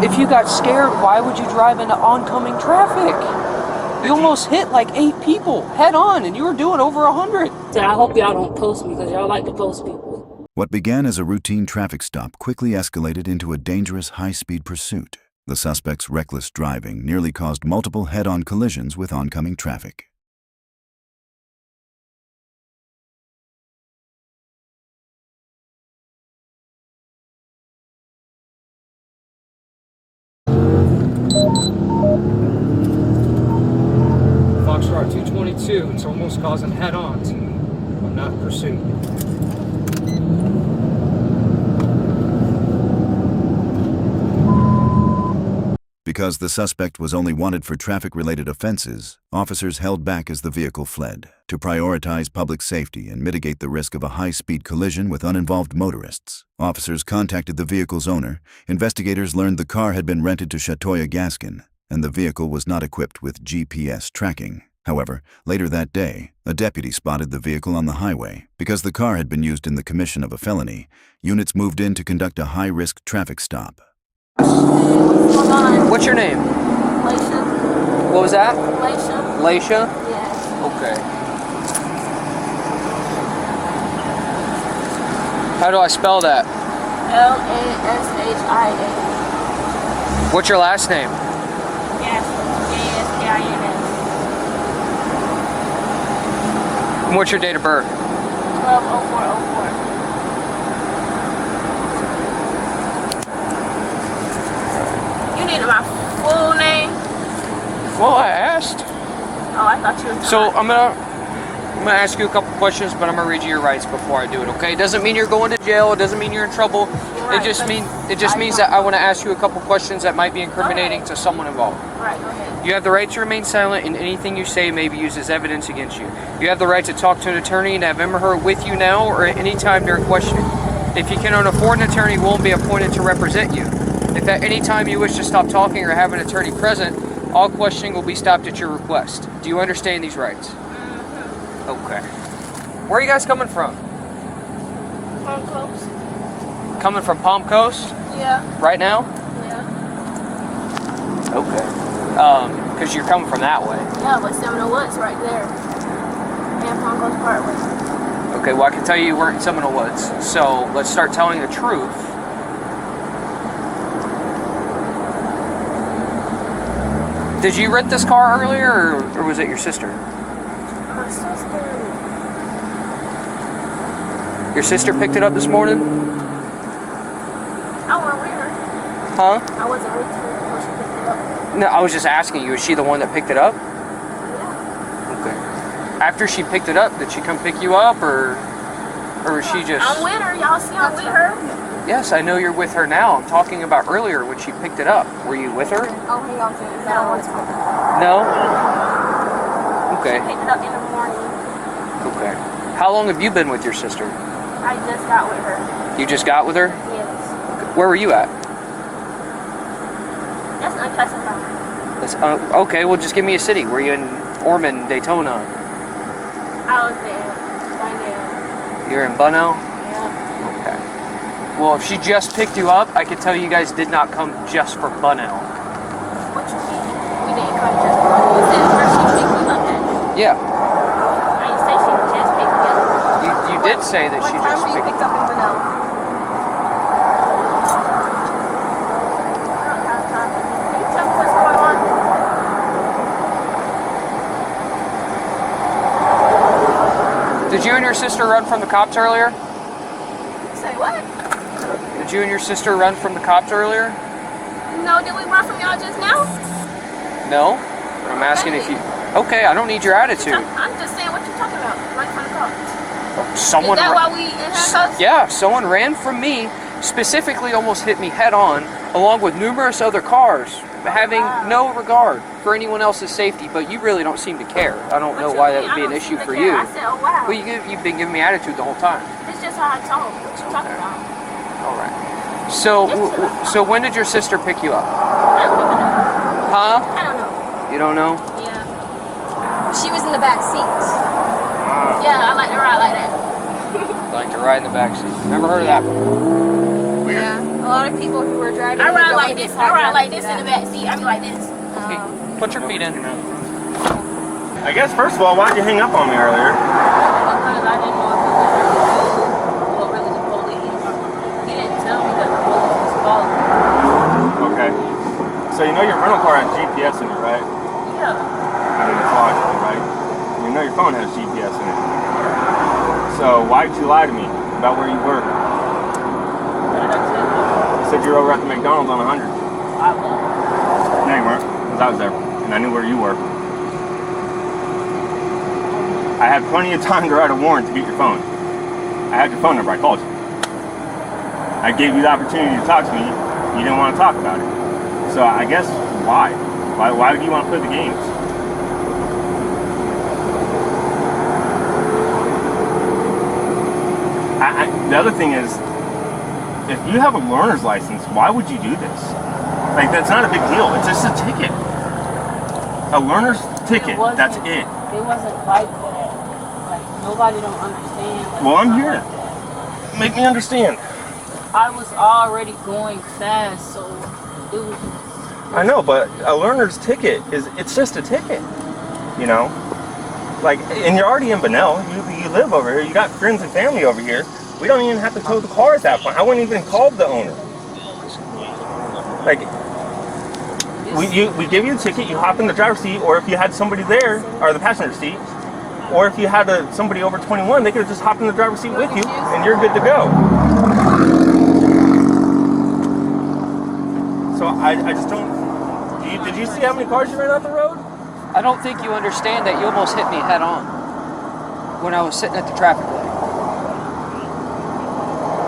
if you got scared, why would you drive into oncoming traffic? You almost hit like 8 people head on, and you were doing over 100. So I hope y'all don't post me, because y'all like to post people. What began as a routine traffic stop quickly escalated into a dangerous high-speed pursuit. The suspect's reckless driving nearly caused multiple head-on collisions with oncoming traffic. Foxtrot 222, it's almost causing head-ons, but not pursuit. Because the suspect was only wanted for traffic-related offenses, officers held back as the vehicle fled. To prioritize public safety and mitigate the risk of a high-speed collision with uninvolved motorists, officers contacted the vehicle's owner. Investigators learned the car had been rented to Chatoya Gaskin, and the vehicle was not equipped with GPS tracking. However, later that day, a deputy spotted the vehicle on the highway. Because the car had been used in the commission of a felony, units moved in to conduct a high-risk traffic stop. What's your name? Delashia. What was that? Delashia. Delashia? Yes. Okay. How do I spell that? Lasshia. What's your last name? Yes. Gaskin. And what's your date of birth? 12/04/04. You needed my full name? Well, I asked. Oh, I thought you were. So I'm gonna ask you a couple questions, but I'm gonna read you your rights before I do it. Okay? It doesn't mean you're going to jail. It doesn't mean you're in trouble. Right, it just means that I want to ask you a couple questions that might be incriminating to someone involved. Right. Go ahead. You have the right to remain silent, and anything you say may be used as evidence against you. You have the right to talk to an attorney and have him or her with you now or at any time during questioning. If you cannot afford an attorney, will be appointed to represent you. If at any time you wish to stop talking or have an attorney present, all questioning will be stopped at your request. Do you understand these rights? Okay. Where are you guys coming from? Palm Coast. Coming from Palm Coast? Yeah. Right now? Yeah. Okay. Because you're coming from that way. Yeah, but 701's right there. And Palm Coast Parkway. Okay, well I can tell you weren't in Seminole Woods. So let's start telling the truth. Did you rent this car earlier, or was it your sister? My sister. Your sister picked it up this morning? I wasn't with her. Huh? I wasn't with her when she picked it up. No, I was just asking you, is she the one that picked it up? Yeah. Okay. After she picked it up, did she come pick you up, or was she just... I'm with her. Y'all see I'm with her? Yes, I know you're with her now. I'm talking about earlier when she picked it up. Were you with her? Oh, hang on to it. I don't want to talk. No? Okay. She picked it up in the morning. Okay. How long have you been with your sister? I just got with her. You just got with her? Yes. Where were you at? That's unclassified. Okay, well just give me a city. Were you in Ormond, Daytona? I was there. Right there. You're in Bunnell? Yeah. Okay. Well, if she just picked you up, I could tell you guys did not come just for Bunnell. What you mean? We didn't come just for you said where she picked me up at. Yeah. I didn't say she just picked me up. You did say that she just What time were you picked up in Bunnell? I don't have time. Can you tell me what's going on? Did you and your sister run from the cops earlier? Say what? Did you and your sister run from the cops earlier? No, did we run from y'all just now? No? I'm asking if you... Okay, I don't need your attitude. I'm just saying what you're talking about. Right from the cops. Someone... Is that why we in handcuffs? Yeah, someone ran from me, specifically almost hit me head on, along with numerous other cars, having no regard for anyone else's safety, but you really don't seem to care. I don't know why that would be an issue for you. I said, oh wow. Well, you've been giving me attitude the whole time. It's just how I talk. What you talking about? All right. So when did your sister pick you up? I don't even know. Huh? I don't know. You don't know? Yeah. She was in the back seat. Yeah, I like to ride like that. Like to ride in the back seat. Never heard of that before. Yeah. lot of people who are driving. I ride like this. I ride like this in the back seat. I be like this. Okay, put your feet in. I guess first of all, why'd you hang up on me earlier? Because I didn't know if it was really the police. He didn't tell me that the police was calling. Okay. So you know your rental car has GPS in it, right? Yeah. I mean, it's logical, right? You know your phone has GPS in it. So why'd you lie to me about where you were? What did I tell you? You said you were over at the McDonald's on 100. I was. No, you weren't, because I was there, and I knew where you were. I had plenty of time to write a warrant to get your phone. I had your phone number, I called you. I gave you the opportunity to talk to me, you didn't want to talk about it. So I guess, why? Why do you want to play the games? The other thing is, if you have a learner's license, why would you do this? Like, that's not a big deal. It's just a ticket. A learner's ticket, that's it. It wasn't like that. Like, nobody don't understand. Like, Well, I'm not here. like that. Make me understand. I was already going fast, so it was. I know, but a learner's ticket it's just a ticket, you know? Like, and you're already in Bunnell. You live over here. You got friends and family over here. We don't even have to tow the car at that point. I wouldn't even call the owner. Like, we give you a ticket, you hop in the driver's seat, or if you had somebody there, or the passenger seat, or if you had somebody over 21, they could have just hopped in the driver's seat with you, and you're good to go. So I just don't. Did you see how many cars you ran off the road? I don't think you understand that you almost hit me head on when I was sitting at the traffic light.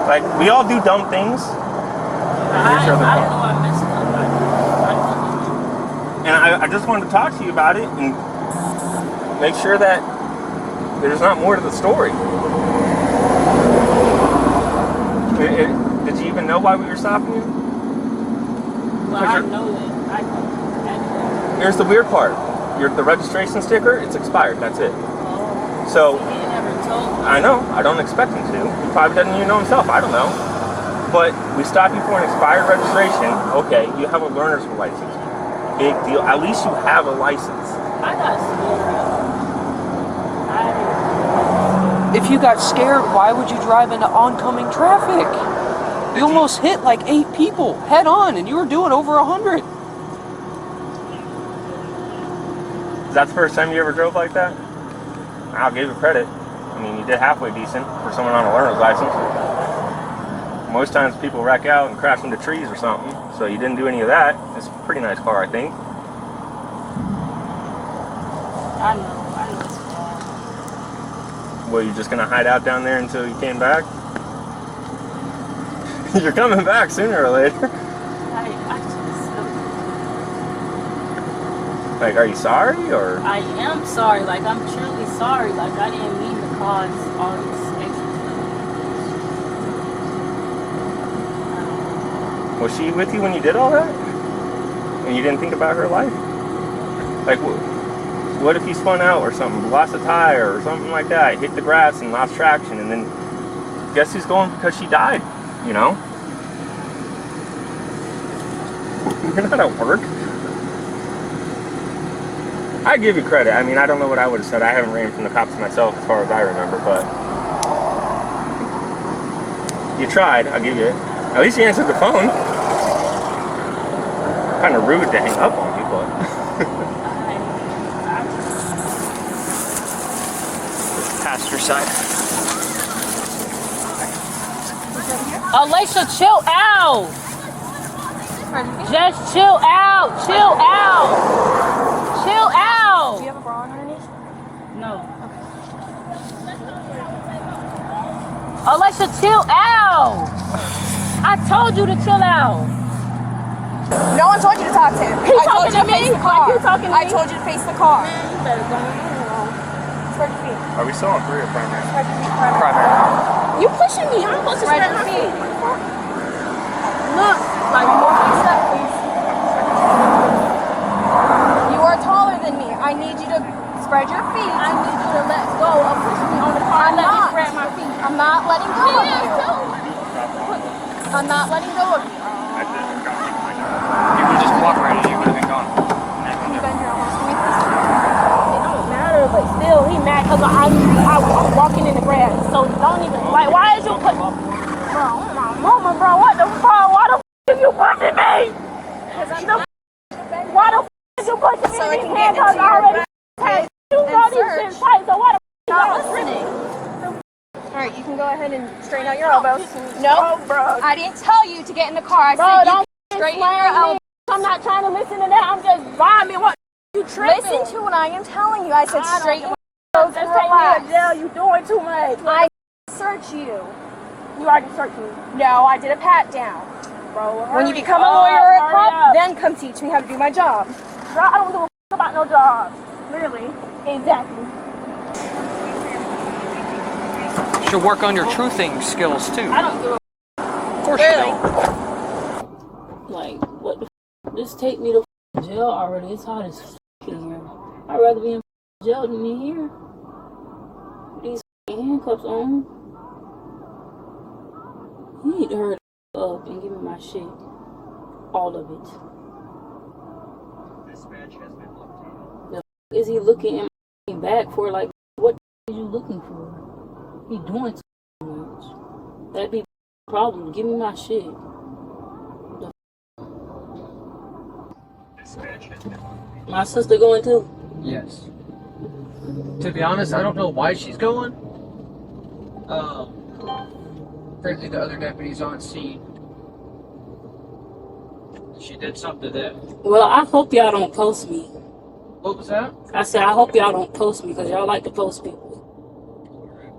Like, we all do dumb things. I know I messed up. And I just wanted to talk to you about it and make sure that there's not more to the story. Did you even know why we were stopping you? Well, I know that. Here's the weird part. The registration sticker, it's expired. That's it. So, He never told me. I know. I don't expect him to. He probably doesn't even know himself. I don't know. But we stop you for an expired registration. Okay, you have a learner's license. Big deal. At least you have a license. I got scared. If you got scared, why would you drive into oncoming traffic? You almost hit like 8 people head on, and you were doing over 100. Is that the first time you ever drove like that? I'll give you credit. I mean, you did halfway decent for someone on a learner's license. Most times people wreck out and crash into trees or something, so you didn't do any of that. It's a pretty nice car, I think. I know it's bad. Well, you just gonna hide out down there until you came back? You're coming back sooner or later. I just. Like, are you sorry, or? I am sorry. Like, I'm truly sorry. Like, I didn't mean to cause all this extra stuff. Was she with you when you did all that? And you didn't think about her life? Like, what if you spun out or something, lost a tire or something like that, hit the grass and lost traction, and then guess who's going because she died, you know? You're not at work. I give you credit. I mean, I don't know what I would have said. I haven't ran from the cops myself as far as I remember, but you tried. I'll give you it. At least you answered the phone. Kind of rude to hang up on you, but. Passenger side. Alicia, chill out. Just chill out. Chill out. Chill out. Do you have a bra on underneath? No. Alicia, chill out. I told you to chill out. No one told you to talk to him. He I told talking you to me? face the car. You talking to I me? told you to face the car. You better go on. Spread your feet. Are we still on 3 or primary? Spread your feet. Primary. Primary. You pushing me. I'm supposed to Spread spread your my feet. feet. Look, like more Face up, please. You are taller than me. I need you to spread your feet. I need you to let go of pushing me on the car. I'm Let me not. spread my feet. I'm not letting go of Yeah, you. too. I'm not letting go of you. Why the f is you pushing me So I in can these get into handcuffs your already? bag You know and these search. shit's tight, so why the f Not y'all listening. screaming? Alright, you can go ahead and straighten out your elbows. No, No, bro. I didn't tell you to get in the car. I Bro, said you don't can straighten slang your me. elbows. I'm not trying to listen to that. I'm just vibing. What you tripping? Listen to what I am telling you. I said I don't straighten give your a elbows Just and take me relax. to jail. You doing too much. I search you. You already searched me. No, I did a pat down. Bro, When you hurry become a up, lawyer or a hurry cop, up. then come teach me how to do my job. Bro, I don't give a f about no job. Literally. Exactly. You should work on your truthing skills too. I don't give a Of course you don't. Like, what the f? Just take me to f- jail already. It's hot as f in here. I'd rather be in f- jail than in here. These f- handcuffs on. You need to hurry the f- up and give me my shit. All of it. The f- is he looking in my back for? Like, what the f- is you looking for? He doing too much. That'd be a problem. Give me my shit. My sister going too. Yes. To be honest, I don't know why she's going. Apparently the other deputies on scene. She did something to them. Well, I hope y'all don't post me. What was that? I said, I hope y'all don't post me because y'all like to post people.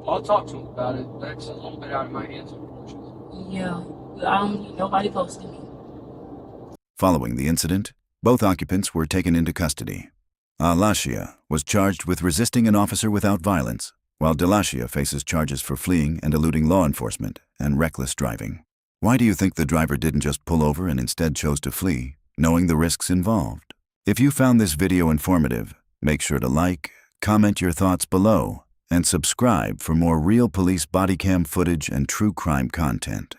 I'll talk to him about it. That's a little bit out of my hands, unfortunately. Yeah. I don't need nobody posting me. Following the incident, both occupants were taken into custody. Delashia was charged with resisting an officer without violence, while Delashia faces charges for fleeing and eluding law enforcement and reckless driving. Why do you think the driver didn't just pull over and instead chose to flee, knowing the risks involved? If you found this video informative, make sure to like, comment your thoughts below, and subscribe for more real police body cam footage and true crime content.